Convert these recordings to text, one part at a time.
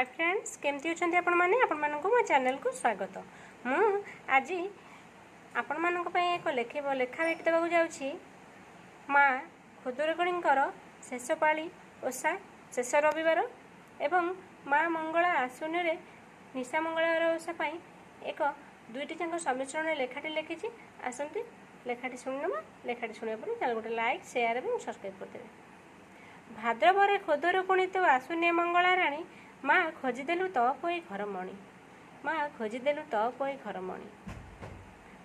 Hi friends केमती अच्छा आपण मैंने मो चैनल को स्वागत मु आज आपण मानक एक लेखा लेखा देवाक जाऊँगी माँ खुदुरकुणी शेष पाली ओषा शेष रविवार एवं माँ मंगला आश्विन निशा मंगलवार ओषा एक दुईटी जाक सम्मिश्रण लेखाटी लिखी आसती लेखाटी शुणिना लेखाटी शुणा पर गोटे लाइक शेयर और सब्सक्राइब करदे। भाद्रवर खुदुरकुणी तो आसुनी मंगला राणी माँ खोजिदेलु तो पोई घर मणि माँ खोजिदेलु तो पोई घर मणि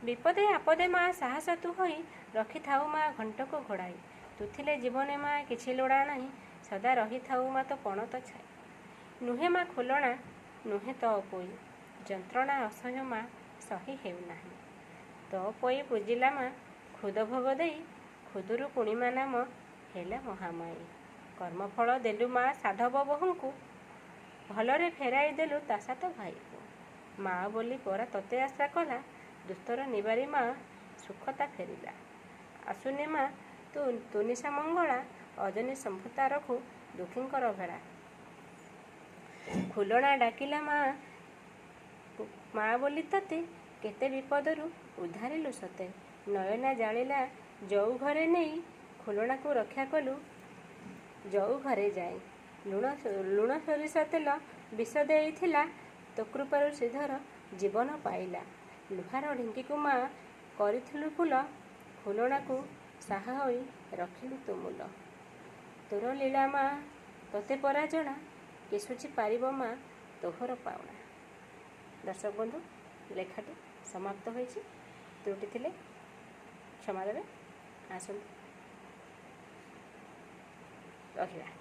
विपदे आपदे माँ साहस तु होई रखि थाऊ माँ घंट को घोड़ाई तुथिले जीवने माँ किछि लोड़ा नहीं सदा रही थाऊ माँ तो पणत छाई नुहे माँ खोलना नुहे तो पोई जंत्रणा असह्य माँ सही हेउ नाही तो पोई पूजिला माँ खुद भोग देई खुदुरकुणी माँ नाम हेला महामाई कर्मफल देलु माँ साधव बहुଙ୍କୁ भलरे फेराई देलु तासा तो भाई को माँ बोली परा तते आशा कला दुस्तर निबारी माँ सुखता फेरिला आसुनी माँ तु निशा मंगला अजनी संभुता रखु दुखींकर भेड़ा खुलना डाकिला माँ माँ बोली तते केते विपदरु उद्धारिलु सते नयना जालिला जौ घरे नहीं खुलना को रक्षा कलु जौ घरे जाए लुण सोरिष तेल विष देइथिला तो कृपारु श्रीधर जीवन पाइला लुहार ढिंकी को माँ करिथिलु फूल फुलणा को साहा होई रखिलु तो मूल तोर लीला माँ तोते परा जणा किसुची पारिब माँ तोहर पावना। दर्शक बंधु लेखाटी समाप्त होइछि त्रुटि थिले क्षमा देबे आसंतु रहिला।